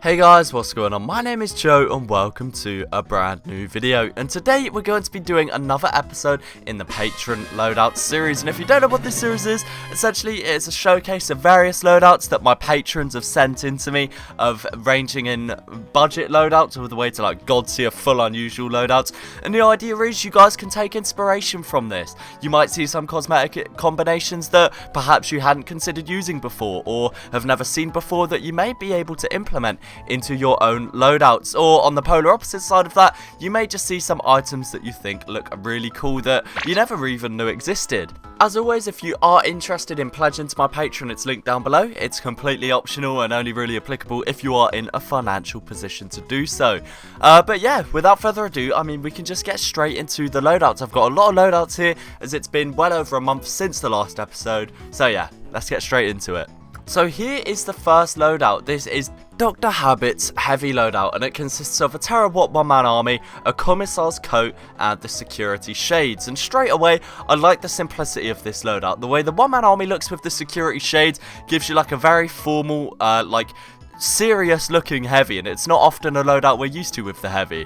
Hey guys, what's going on? My name is Joe and welcome to a brand new video, and today we're going to be doing another episode in the Patron Loadouts series. And if you don't know what this series is, essentially it's a showcase of various loadouts that my patrons have sent in to me, of ranging in budget loadouts all the way to like god tier full unusual loadouts. And the idea is you guys can take inspiration from this. You might see some cosmetic combinations that perhaps you hadn't considered using before or have never seen before that you may be able to implement into your own loadouts. Or on the polar opposite side of that, you may just see some items that you think look really cool that you never even knew existed. As always, if you are interested in pledging to my Patreon, it's linked down below. It's completely optional and only really applicable if you are in a financial position to do so. But yeah, without further ado, I mean, we can just get straight into the loadouts. I've got a lot of loadouts here as it's been well over a month since the last episode. So yeah, let's get straight into it. So here is the first loadout. This is DRHABITAS heavy loadout, and it consists of a terawatt one-man army, a commissar's coat, and the security shades. And straight away, I like the simplicity of this loadout. The way the one-man army looks with the security shades gives you like a very formal, like serious looking heavy, and it's not often a loadout we're used to with the heavy.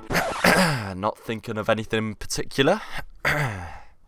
Not thinking of anything in particular.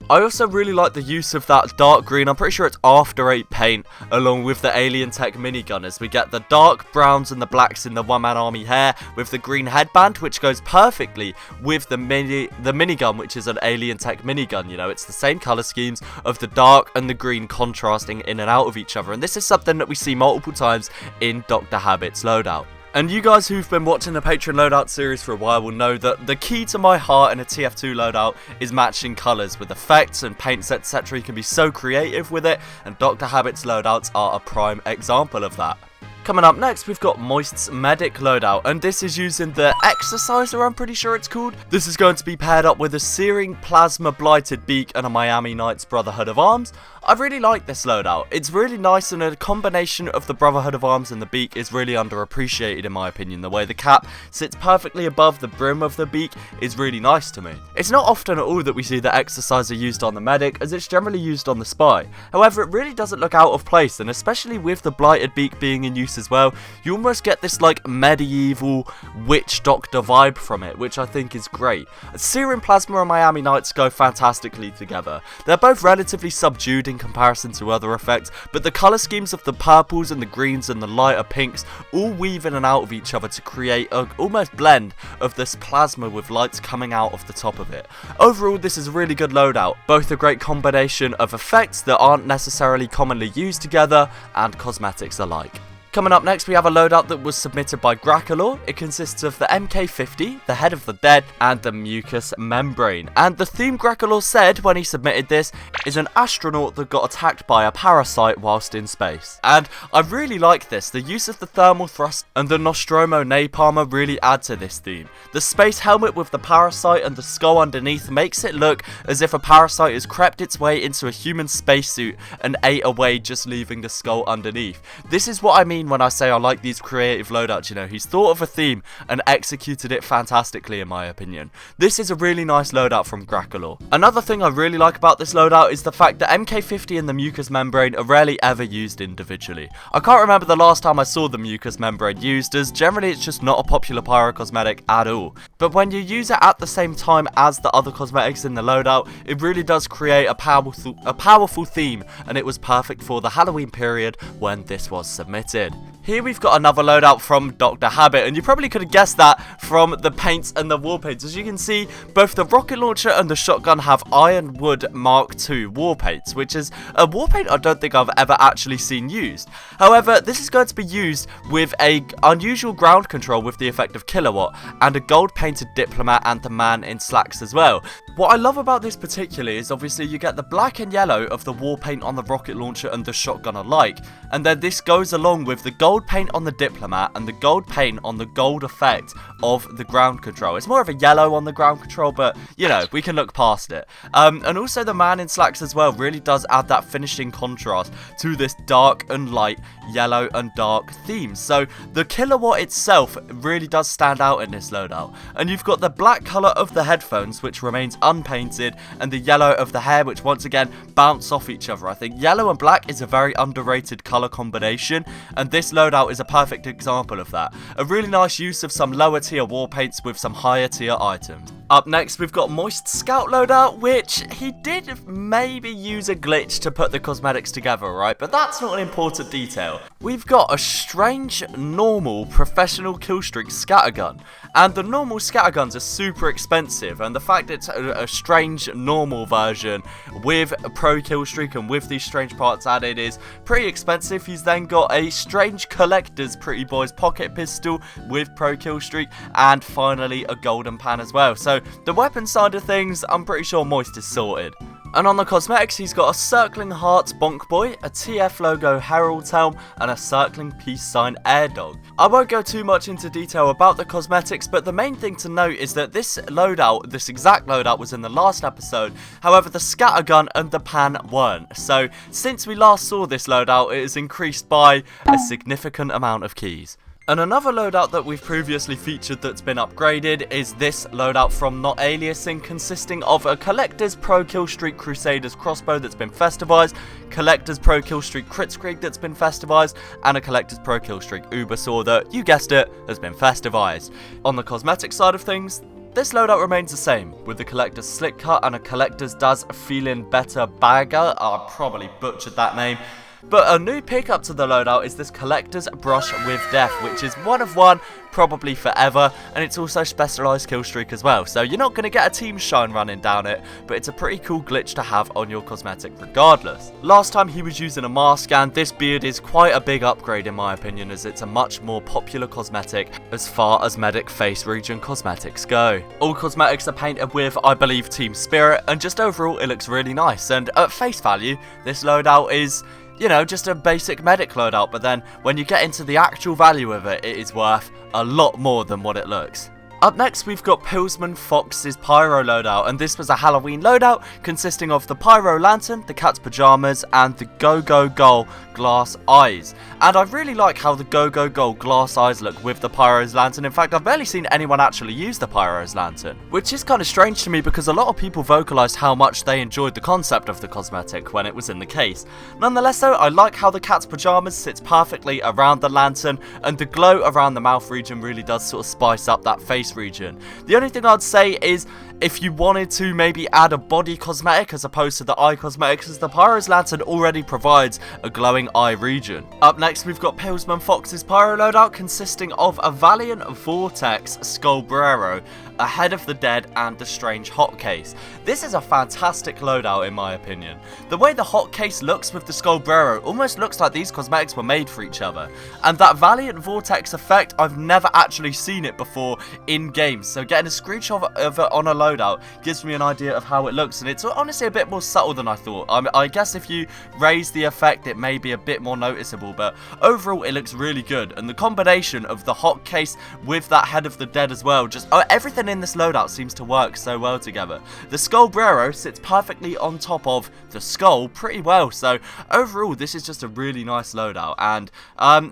I also really like the use of that dark green, I'm pretty sure it's After 8 paint, along with the Alien Tech minigun, as we get the dark browns and the blacks in the one-man army hair with the green headband, which goes perfectly with the minigun, which is an Alien Tech minigun. You know, it's the same colour schemes of the dark and the green contrasting in and out of each other, and this is something that we see multiple times in DRHABITAS loadout. And you guys who've been watching the Patreon loadout series for a while will know that the key to my heart in a TF2 loadout is matching colours with effects and paints, etc. You can be so creative with it, and DRHABITAS loadouts are a prime example of that. Coming up next, we've got Moist's Medic loadout, and this is using the Exerciser, I'm pretty sure it's called. This is going to be paired up with a Searing Plasma Blighted Beak and a Miami Knights Brotherhood of Arms. I really like this loadout. It's really nice, and a combination of the Brotherhood of Arms and the beak is really underappreciated in my opinion. The way the cap sits perfectly above the brim of the beak is really nice to me. It's not often at all that we see the Exerciser used on the Medic, as it's generally used on the Spy. However, it really doesn't look out of place, and especially with the Blighted Beak being in use as well, you almost get this like medieval witch doctor vibe from it, which I think is great. Searing Plasma and Miami Knights go fantastically together. They're both relatively subdued in comparison to other effects, but the colour schemes of the purples and the greens and the lighter pinks all weave in and out of each other to create an almost blend of this plasma with lights coming out of the top of it. Overall, this is a really good loadout, both a great combination of effects that aren't necessarily commonly used together and cosmetics alike. Coming up next, we have a loadout that was submitted by GRAKALOR'S. It consists of the MK50, the Head of the Dead, and the Mucous Membrane. And the theme GRAKALOR'S said when he submitted this is an astronaut that got attacked by a parasite whilst in space. And I really like this. The use of the thermal thrust and the Nostromo napalmer really add to this theme. The space helmet with the parasite and the skull underneath makes it look as if a parasite has crept its way into a human spacesuit and ate away, just leaving the skull underneath. This is what I mean when I say I like these creative loadouts. You know, he's thought of a theme and executed it fantastically in my opinion. This is a really nice loadout from GRAKALOR'S. Another thing I really like about this loadout is the fact that MK50 and the Mucous Membrane are rarely ever used individually. I can't remember the last time I saw the Mucous Membrane used, as generally it's just not a popular pyro cosmetic at all. But when you use it at the same time as the other cosmetics in the loadout, it really does create a powerful theme, and it was perfect for the Halloween period when this was submitted. Here we've got another loadout from DRHABITAS, and you probably could have guessed that from the paints and the wall paints. As you can see, both the rocket launcher and the shotgun have Ironwood Mark II wall paints, which is a wall paint I don't think I've ever actually seen used. However, this is going to be used with a unusual ground control with the effect of Kilowatt, and a gold painted diplomat and the man in slacks as well. What I love about this particularly is obviously you get the black and yellow of the wall paint on the rocket launcher and the shotgun alike, and then this goes along with the gold paint on the diplomat and the gold paint on the gold effect of the ground control. It's more of a yellow on the ground control, but you know, we can look past it. And also the man in slacks as well really does add that finishing contrast to this dark and light, yellow and dark theme. So the Kilowatt itself really does stand out in this loadout. And you've got the black colour of the headphones, which remains unpainted, and the yellow of the hair, which once again bounce off each other. I think yellow and black is a very underrated colour combination, and this loadout is a perfect example of that. A really nice use of some lower tier war paints with some higher tier items. Up next, we've got Moist Scout loadout, which he did maybe use a glitch to put the cosmetics together, right? But that's not an important detail. We've got a strange, normal, professional killstreak scattergun. And the normal scatterguns are super expensive, and the fact it's a strange, normal version with a pro killstreak and with these strange parts added is pretty expensive. He's then got a strange collector's Pretty Boys pocket pistol with pro killstreak, and finally a golden pan as well. So the weapon side of things, I'm pretty sure Moist is sorted. And on the cosmetics, he's got a circling heart bonk boy, a TF logo herald helm, and a circling peace sign air dog. I won't go too much into detail about the cosmetics, but the main thing to note is that this loadout, this exact loadout, was in the last episode. However, the scattergun and the pan weren't. So since we last saw this loadout, it has increased by a significant amount of keys. And another loadout that we've previously featured that's been upgraded is this loadout from NOTALIASING'S, consisting of a Collector's Pro Killstreak Crusader's crossbow that's been festivized, Collector's Pro Killstreak Crit Screak that's been festivized, and a Collector's Pro Killstreak Uber Saw that, you guessed it, has been festivized. On the cosmetic side of things, this loadout remains the same, with the Collector's Slick Cut and a Collector's Does Feeling Better Bagger. I probably butchered that name. But a new pickup to the loadout is this Collector's Brush with Death, which is one of one, probably forever, and it's also specialised killstreak as well. So you're not going to get a team shine running down it, but it's a pretty cool glitch to have on your cosmetic regardless. Last time he was using a mask, and this beard is quite a big upgrade in my opinion, as it's a much more popular cosmetic as far as medic face region cosmetics go. All cosmetics are painted with, I believe, Team Spirit, and just overall it looks really nice. And at face value, this loadout is, you know, just a basic medic loadout, but then when you get into the actual value of it, it is worth a lot more than what it looks. Up next, we've got PILLZMAN Fox's Pyro loadout, and this was a Halloween loadout consisting of the Pyro Lantern, the Cat's Pajamas, and the Go Go Goal Glass Eyes. And I really like how the Go Go Goal Glass Eyes look with the Pyro's Lantern. In fact, I've barely seen anyone actually use the Pyro's Lantern, which is kind of strange to me because a lot of people vocalized how much they enjoyed the concept of the cosmetic when it was in the case. Nonetheless though, I like how the Cat's Pajamas sits perfectly around the lantern, and the glow around the mouth region really does sort of spice up that face region. The only thing I'd say is, if you wanted to maybe add a body cosmetic as opposed to the eye cosmetics, as the Pyro's Lantern already provides a glowing eye region. Up next, we've got PILLZMAN Fox's Pyro loadout, consisting of a Valiant Vortex Skullbrero, a Head of the Dead, and the Strange Hot Case. This is a fantastic loadout in my opinion. The way the hot case looks with the Skullbrero almost looks like these cosmetics were made for each other. And that Valiant Vortex effect, I've never actually seen it before in games, so getting a screenshot of it on a loadout gives me an idea of how it looks, and it's honestly a bit more subtle than I thought. I guess if you raise the effect it may be a bit more noticeable, but overall it looks really good. And the combination of the hot case with that Head of the Dead as well, just everything in this loadout seems to work so well together. The Skullbrero sits perfectly on top of the skull pretty well, so overall this is just a really nice loadout, and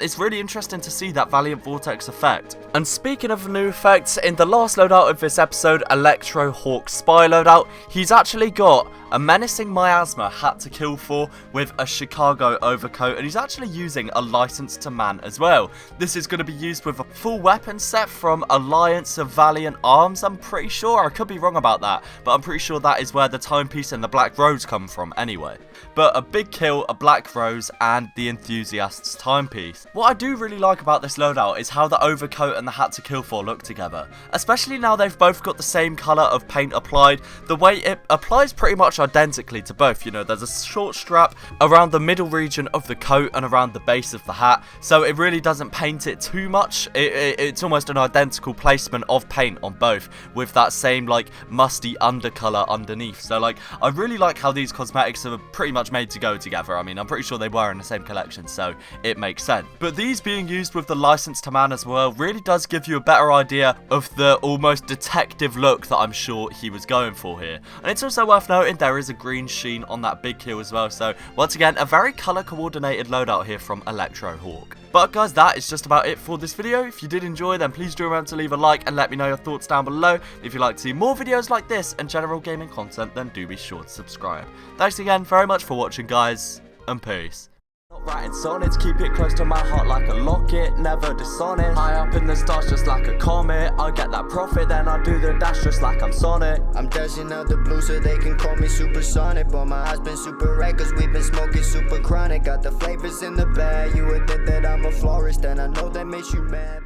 it's really interesting to see that Valiant Vortex effect. And speaking of new effects, in the last loadout of this episode, Electro Hawk Spy loadout, he's actually got a menacing miasma hat to kill for with a Chicago overcoat, and he's actually using a license to man as well. This is going to be used with a full weapon set from Alliance of Valiant Arms, I'm pretty sure. I could be wrong about that, but I'm pretty sure that is where the timepiece and the black rose come from anyway. But a big kill, a black rose, and the enthusiast's timepiece. What I do really like about this loadout is how the overcoat and the hat to kill for look together, especially now they've both got the same colour of paint applied. The way it applies pretty much identically to both. You know, there's a short strap around the middle region of the coat and around the base of the hat, so it really doesn't paint it too much. It's almost an identical placement of paint on both, with that same like musty undercolour underneath. So like, I really like how these cosmetics are pretty much made to go together. I mean, I'm pretty sure they were in the same collection, so it makes sense. But these being used with the license to man as well really does give you a better idea of the almost detective look that I'm sure he was going for here. And it's also worth noting there is a green sheen on that big kill as well, so once again a very colour coordinated loadout here from Electro Hawk. But guys, that is just about it for this video. If you did enjoy, then please do remember to leave a like and let me know your thoughts down below. If you'd like to see more videos like this and general gaming content, then do be sure to subscribe. Thanks again very much for watching guys, and peace. Not writing sonnets, keep it close to my heart like a locket, never dishonest. High up in the stars just like a comet, I get that profit, then I do the dash just like I'm Sonic. I'm dashing out the blue so they can call me supersonic, but my eyes been super red cause we've been smoking super chronic. Got the flavors in the bag, you would think that I'm a florist, and I know that makes you mad.